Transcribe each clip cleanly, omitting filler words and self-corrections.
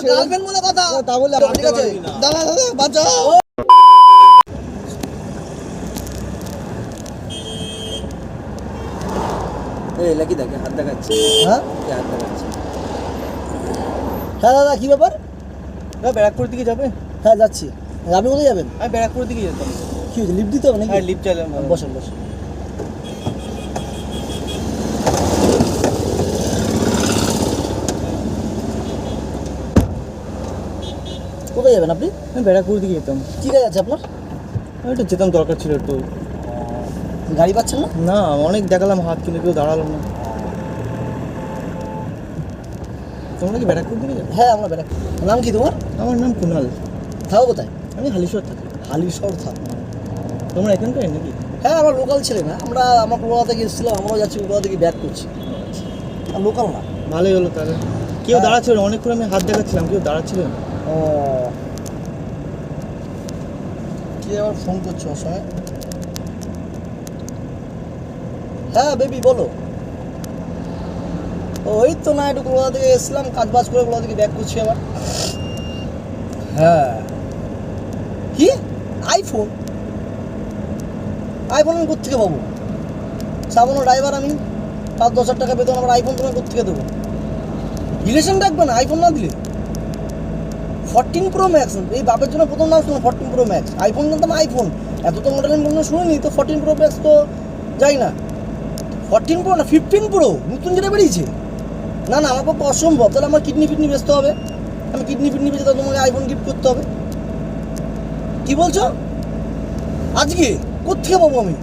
Girlfriend বলে কথা তা বলে ঠিক আছে দাদা দাদা বাঁচাও এই লাকি দেখে হাত দেখাচ্ছে হ্যাঁ হাত দেখাচ্ছে হ্যাঁ দাদা কি ব্যাপার ব্যারাকপুর দিকে যাবে হ্যাঁ যাচ্ছি আপনি কোথায় যাবেন আমি ব্যারাকপুর দিকে যেতাম কি হয়েছে লিফট দিতে হবে নাকি হ্যাঁ লিফট চাইলাম বসেন বসেন কোথায় যাবেন আপনি আমি ব্যারাকপুর দিকে যেতাম কি কাজ আছে আপনার আমি একটু যেতাম দরকার ছিল একটু গাড়ি পাচ্ছেন না না অনেক দেখালাম হাত কিন্তু কেউ দাঁড়ালো না তোমরা কি ব্যারাকপুর দিকে যাবে হ্যাঁ আমরা বেড়া নাম কি তোমার আমার নাম কুনাল থাকো কোথায় আমি হালিশহর থাকি হালিশহর থাক তোমরা এখানকার নাকি হ্যাঁ আমরা লোকাল ছেলে না আমরা আমার কলকাতা থেকে এসেছিলাম আমরাও যাচ্ছি কলকাতা থেকে ব্যাক করছি আর লোকাল না ভালোই হলো তাহলে কেউ হ্যাঁ। দাঁড়াচ্ছিল না অনেকক্ষণ আমি হাত দেখাচ্ছিলাম কেউ দাঁড়াচ্ছিল না ও কি আবার ফোন করছো ওর সময় হ্যাঁ বেবি বলো ওই তো না একটু কলকাতা থেকে এসেছিলাম কাজ বাজ করে কলকাতা থেকে ব্যাক করছি আবার হ্যাঁ কি আইফোন আইফোন আমি কোথেকে পাবো সামান্য ড্রাইভার আমি 5-10 হাজার টাকা বেতন আবার আইফোন তোমায় কোথেকে দেবো রিলেশন রাখবে না আইফোন না দিলে 14 প্রো ম্যাক্স এই বাপের জন্য প্রথম নাম শুনো 14 প্রো ম্যাক্স আইফোন জানতাম আইফোন এত তো মডেল আমি কোনো শুনিনি তো 14 প্রো ম্যাক্স তো যাই না 14 প্রো না 15 প্রো নতুন যেটা বেরিয়েছে না না আমার পক্ষে অসম্ভব তাহলে আমার কিডনি ফিডনি বেচতে হবে আমি কিডনি ফিডনি বেচে তাহলে তোমাকে আইফোন গিফট করতে হবে কি বলছো আজকে কোথেকে পাবো আমি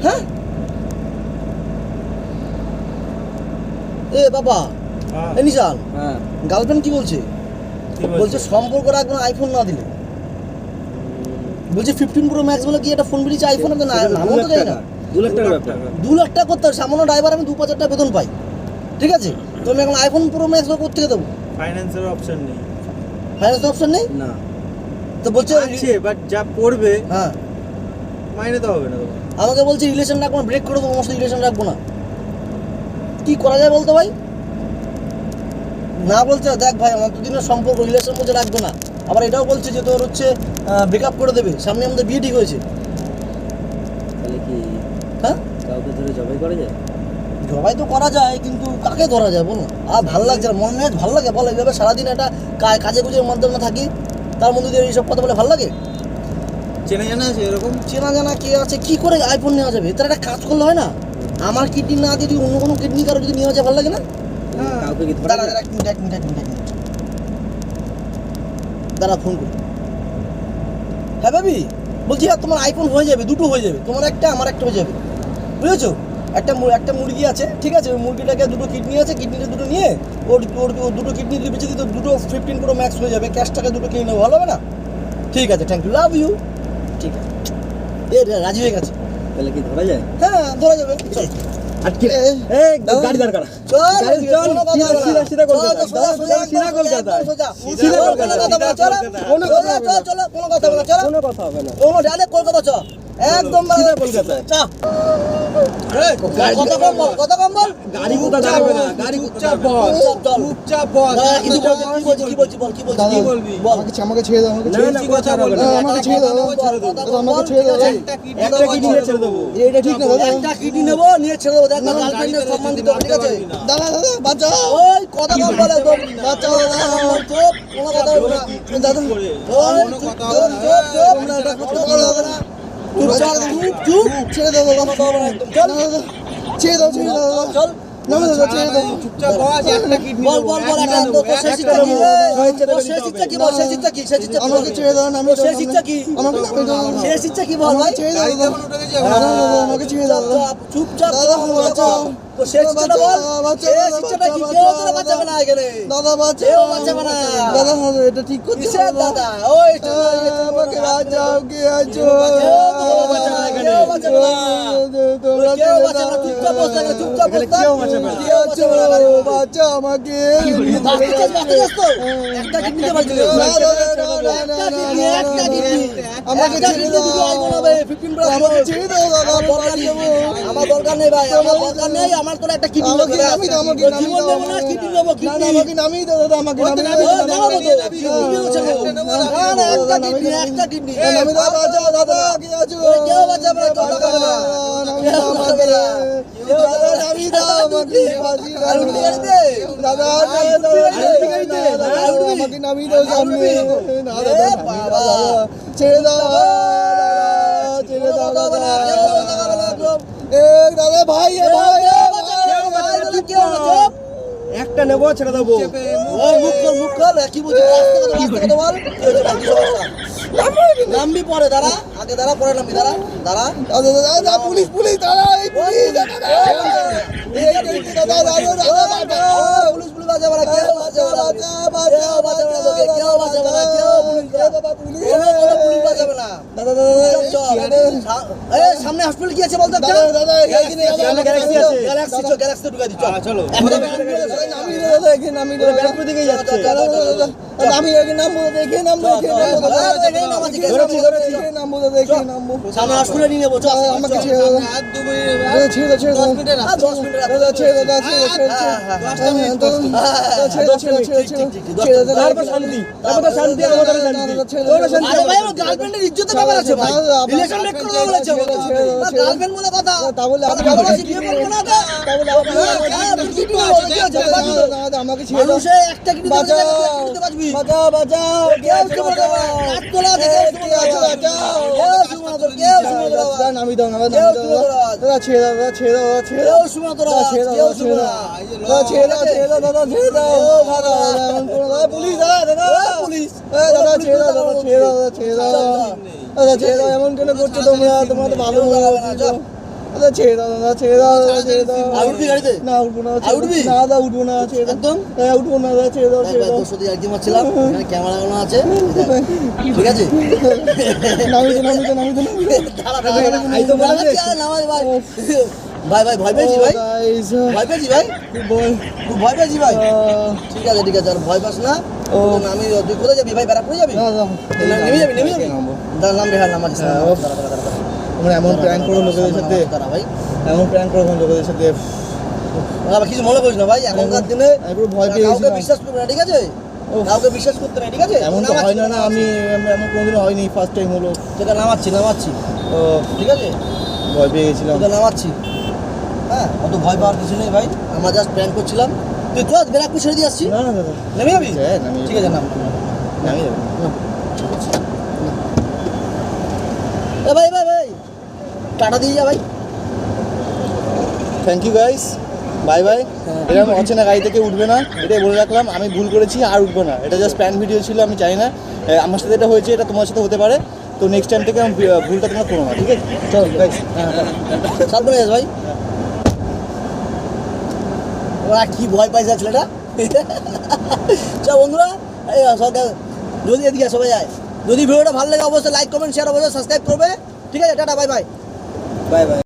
হ্যাঁ এ বাবা এ নিশাল হ্যাঁ গার্লফ্রেন্ড কি বলছে বলছে সম্পর্ক রাখবো না আইফোন না দিলে বলছে 15 প্রো ম্যাক্স বলে কি একটা ফোন বেরিয়েছে আইফোন তো না নামও তো জানি না 2 লাখ টাকার ব্যাপার 2 লাখ টাকা করতে হবে সামান্য ড্রাইভার আমি 2-5 হাজার টাকা বেতন পাই ঠিক আছে তো আমি এখন আইফোন প্রো ম্যাক্স কোথেকে দেবো ফাইন্যান্সের অপশন নেই ফাইন্যান্স অপশন নেই না তো বলছে আছে বাট যা পড়বে হ্যাঁ মাইনে তো হবে না তো আমাকে বলছে রিলেশন রাখবো না ব্রেক করে দেবো আমার সাথে রিলেশন রাখবো না কি করা যায় বলতো ভাই না বলছে দেখ ভাই আমার দুদিনের সম্পর্ক রিলেশন বলছে রাখবো না আবার এটাও বলছে যে তোর হচ্ছে ব্রেকআপ করে দেবে সামনে আমাদের বিয়ে ঠিক হয়েছে তাহলে কি হ্যাঁ কাউকে ধরে জবাই করা যায় জবাই তো করা যায় কিন্তু কাকে ধরা যায় বলো আর ভালো লাগছে না মন মেজাজ ভালো লাগে বলো এইভাবে সারাদিন একটা কাজে গুজের মাধ্যমে থাকি তার মধ্যে দিয়ে এইসব কথা বলে ভালো লাগে চেনা জানা আছে এরকম চেনা জানা কে আছে কি করে আইফোন নেওয়া যাবে তার একটা কাজ করলে হয় না আমার কিডনি না দিয়ে যদি অন্য কোনো কিডনি কারো যদি নেওয়া যায় ভালো লাগে না কাউকে কি ধরা দাঁড়া যায়? দাঁড়া এক মিনিট দাঁড়া ফোন করি হ্যাঁ বেবি বলছি আর তোমার আইফোন হয়ে যাবে দুটো হয়ে যাবে তোমার একটা আমার একটা হয়ে যাবে বুঝেছো একটা মুরগি আছে ঠিক আছে ওই মুরগিটাকে দুটো কিডনি আছে কিডনিটা দুটো নিয়ে ওর দুটো কিডনি যদি বেঁচে দিত দুটো 15 প্রো ম্যাক্স হয়ে যাবে ক্যাশ টাকা দুটো কিনে নেবো ভালো হবে না ঠিক আছে থ্যাংক ইউ লাভ ইউ ঠিক আছে এ রাজি হয়ে গেছে তাহলে কি ধরা যায় হ্যাঁ ধরা যাবে চল আটকে এই গাড়ি দাঁড় করা চল গাড়ি চল, কোনো কথা সিধা, বলে না। সিধা কলকাতা। চল, সোজা, সিধা কলকাতা। সোজা। সিধা চল, কলকাতা। কোনো কথা বলে না, চল। কোনো কথা সোজা, হবে না। চল, কোনো কথা বলে না, চল। কোনো কথা হবে না কোনো ডাইরেক্ট কলকাতা চ একদম সিধা কলকাতা। চ কথা কম বল গাড়ি কোথাও দাঁড়াবে না গাড়ি চুপচাপ বস চল চুপচাপ বস দাদা, কিছু বলছি, কি বলছি বল দাদা, কি বলবি বল আমাকে ছেড়ে দাও আমাকে না ছেড়ে না দাও কথা বলবে দাদা, আমাকে ছেড়ে দাও দাদা, আমাকে ছেড়ে দাও একটা কিডনি ছেড়ে দেবো এটা ঠিক না দাদা একটা কিডনি নেবো নিয়ে ছেড়ে দেবো দেখ গার্লফ্রেন্ডের সম্মান দিতে হবে ঠিক আছে দাদা দাদা বাঁচাও ওই কথা কম বলে একদম বাচ্চাও চুপ কোনো কথা বলবে না দাদা ওই চুপ তোমরা এটা করতে পারো না চুপ ছেড়ে দাও দাদা কথা বলবে না একদম চল ছেড়ে দাও ছেড়ে দাও দাদা চল না দাদা ছেড়ে দাও চুপচাপ বস একটা কিডনি বল বল বল একটা তো শেষ ইচ্ছা কি শেষ ইচ্ছা কি বল শেষ ইচ্ছা কি শেষ ইচ্ছা আমাকে ছেড়ে দাও না আমি শেষ ইচ্ছা কি আমাকে নামে দাও শেষ ইচ্ছা কি বল ভাই ছেড়ে দাও দাদা দাদা, আমাকে ছেড়ে দাও দাদা চুপচাপ দাদা, বাঁচাও। তো শেষ ইচ্ছাটা বল বাঁচাও, শেষ ইচ্ছাটা কি কেউ তোরা বাঁচাবে না এখানে দাদা কেউ বাঁচাবে না দাদা এটা ঠিক করতে কিসের দাদা ওই আমাকে বাঁচাও কে আছো কেউ বাঁচাবে না এখানে কেউ বাঁচাবে না তোমরা কেউ বাঁচাবে না চুপচাপ বস থাকো চুপচাপ বস থাক কেউ বাঁচাবে না। কেউ বাঁচাবে না বাঁচাও আমাকে বাঁচতে চাস তো একটা কিডনি দে বাঁচবে একটা কিডনি আমাকে ছেড়ে দাও। আইফোন হবে 15 প্রো আমাকে ছেড়ে দাও দাদা আমার দরকার নেই ভাই আমার দরকার নেই আমার তোর একটা কিডনি আমাকে নামিয়ে দাও, আমাকে নামিয়ে জীবন দাও, নেবো না, কিডনি নেবো, না, না, কিডনি। আমাকে নামিয়ে দাও দাদা, আমাকে নামিয়ে দাও, ও, দেখাবো তো, কিডনি হচ্ছে গো। না, না, একটা কিডনি, একটা কিডনি। নামিয়ে দাও, বাঁচাও দাদা, কে আছো? কেউ বাঁচাবে না, কেউ বাঁচাবে না। নামিয়ে দাও আমাকে। দাদা, নামিয়ে দাও আমাকে, বাঁচিয়ে দাও। আর উঠবি গাড়িতে? দাদা, আর দাদা, উঠবি গাড়িতে? দাদা, আর উঠবি? আমাকে নামিয়ে দাও সামনে। না, দাদা, এ নামিয়ে বাবা। দাও, দাদা। ছেড়ে দাও, দাদা, ছেড়ে দাও, কেউ বাঁচাবে না, দাদা। কেউ বাঁচাবে না, একদম। এ দাদা, ভাই, এ ভাই, এ ভাই। কেউ না, চুপ। একটা নেবো ছেড়ে দেবো ও, মুখ খোল, মুখ খোল। কি বলছিস? আস্তে কথা বল, আস্তে কথা বল। কি হয়েছে, ভাই, কি সমস্যা? নামবি পরে, দাঁড়া। আগে দাঁড়া, পরে নামবি, দাঁড়া। দাঁড়া। দাদা, দাদা, দাদা, পুলিশ, পুলিশ, দাদা, এই পুলিশ, দাদা, দাদা, এই দাদা, দাদা, দাদা, দাদা, পুলিশ পুলিশ বাঁচাবে না, কেউ বাঁচাবে না, কেউ বাঁচাবে না তোকে, কেউ বাঁচাবে না, কেউ পুলিশ পুলিশ বাঁচাবে না। দাদা, দাদা, চল, চল। এই, সামনে হসপিটাল কি আছে বলতো একটা? দাদা, দাদা, এখানে সামনে Galaxy আছে। গ্যালাক্সি চল, গ্যালাক্সিতে ঢুকাই দি, চল। চলো এখন নামিয়ে দাও, দাদা, এখানে নামিয়ে দাও, ব্যারাকপুর দিকেই যাচ্ছে দাদা, দাদা, দাদা, দাদা, আমি এখানে নামবো, দাদা, এখানে নামবো, এখানে নামবো, দাদা, এখানে নামাচ্ছি, ধরেছি, ধরেছি, এখানে নামবো, দাদা, এখানে নামবো। সামনে হসপিটালে নিয়ে নেবো, চল। আমাকে চল। ছেড়ে দাও, দাদা, ছেড়ে দাও, ছেড়ে দাও। 10 মিনিটের রাস্তা, 10 মিনিটের রাস্তা। দাদা, ছেড়ে দাও, দাদা, ছেড়ে দাও, ছেড়ে দাও, হ্যাঁ, হ্যাঁ, দাদা, ছেড়ে দাও, ছেড়ে দাও, ছেড়ে দাও, ছেড়ে দাও, ছেড়ে দাও, দাদা, তারপর শান্তি তারপর তো শান্তি আমাদের শান্তি তোরা শান্তি আরে ভাই, ওর গার্লফ্রেন্ডের ইজ্জতের ব্যাপার আছে ভাই। রিলেশন ব্রেক করে দেবো বলেছে ও তো। গার্লফ্রেন্ড বলে কথা। তাহলে আপনি আমরা আমাকে বলেছি বিয়ে করবো না তো। তাহলে আপনি হ্যাঁ, তুই কি বলবো? কি হচ্ছে? বাঁচবি তো। দাদা, আমাকে ছেড়ে দাও, মানুষে একটা কিডনি দেবে, বাঁচাও, একটা কিডনিতে বাঁচবি। বাঁচাও, বাঁচাও, কেউ শুনবে না, হাত তোলা আছে, কেউ শুনবে না। কেউ শুনবে না তোর, কেউ শুনবে না তোর আওয়াজ। নামিয়ে দাও, নামিয়ে কেউ দাও, শুনবে না তোর আওয়াজ। দাদা, ছেড়ে দাও, দাদা, ছেড়ে দাও, দাদা, ছেড়ে দাও, কেউ শুনবে না তোর আওয়াজ, ছেড়ে দাও, কেউ দাদা, শুনবে না। দাদা, ছেড়ে দাও, ছেড়ে দাও, দাদা, ছেড়ে দাও, দাদা, দাদা, পুলিশ, দাদা, দাদা, পুলিশ। দাদা, ছেড়ে দাও, দাদা, ছেড়ে দাও, দাদা, ছেড়ে দাও, দাদা, ছেড়ে দাও, এমন কেন করছো তোমরা তো ভালো মনে হচ্ছে তো। দাদা, ছেড়ে দাও, দাদা, ছেড়ে দাও, দাদা, ছেড়ে দাও। আর উঠবি গাড়িতে? না, উঠবো না, আর উঠবি? না, দাদা, উঠবো না, ছেড়ে দাও, একদম? হ্যাঁ, উঠবো না, দাদা, ছেড়ে দাও, দেখ ছেড়ে ভাই, দাও। তোর সাথে একদিন মারছিলাম, এখানে ক্যামেরা লাগানো আছে, ঠিক আছে? নামিয়ে দাও, নামিয়ে দাও, নামিয়ে দাও, নামিয়ে দাও। দাঁড়া, দাঁড়া, এই তো বলে নামাচ্ছি, দিয়েছি। আরে নামাজ ভাই। ভাই, ভাই, ভয় পেয়েছি ভাই, Guys, ভয় পেয়েছি ভাই, খুব ভয় পেয়েছি ভাই। ঠিক আছে, ঠিক আছে, আর ভয় পাস না। আমি, তুই কোথায় যাবি ভাই? ব্যারাকপুরে যাবি? নেমে যাবি, নেমে যাবি? দাঁড়া, নামবি, হ্যাঁ, নামাচ্ছিস, হ্যাঁ, দাঁড়া, দাঁড়া, দাঁড়া, দাঁড়া। তোমরা এমন প্র্যাঙ্ক করো লোকেদের সাথে, দাঁড়া ভাই, এমন প্র্যাঙ্ক করো লোকেদের সাথে, আবার কিছু মনে করিস না ভাই, এখনকার দিনে আমি পুরো ভয় পেয়ে কাউকে গেছিলাম। বিশ্বাস করবে না, ঠিক আছে? কাউকে বিশ্বাস করতে না, ঠিক আছে? এমন তো হয় না, না, আমি এমন কোনোদিনও হয়নি, ফার্স্ট টাইম হলো। তোকে নামাচ্ছি, নামাচ্ছি, ও, ঠিক আছে? ভয় পেয়ে গেছিলাম। তোকে নামাচ্ছি। হ্যাঁ, অত ভয় পাওয়ার কিছু নেই ভাই, আমরা জাস্ট প্ল্যান করছিলাম। তুই চল, ব্যারাকপুর ছেড়ে দিয়ে আসছি। না, না, দাদা, নেমে যাবি? হ্যাঁ, নামিয়ে ঠিক আছে, নাম, নামিয়ে যাবো। এ ভাই, ভাই, ভাই, টাটা দিয়ে যা ভাই। Thank you guys, bye bye. এরকম অচেনা গাড়ি থেকে উঠবে না, এটাই বলে রাখলাম। আমি ভুল করেছি, আর উঠবো না। এটা জাস্ট প্ল্যান ভিডিও ছিল, আমি চাই না আমার সাথে এটা হয়েছে, এটা তোমার সাথে হতে পারে। তো নেক্সট টাইম থেকে আমি ভুলটা তোমরা করো না, ঠিক আছে? চল গাইস, সাবধানে যাস ভাই। ওরা কি ভয় পাইছে ছেলেটা। চল বন্ধুরা, এই সরকার যদি এদিকে সবাই যায়, যদি ভিডিওটা ভালো লাগে অবশ্যই লাইক কমেন্ট শেয়ার অবশ্যই সাবস্ক্রাইব করবে, ঠিক আছে? Tata, bye bye, bye bye.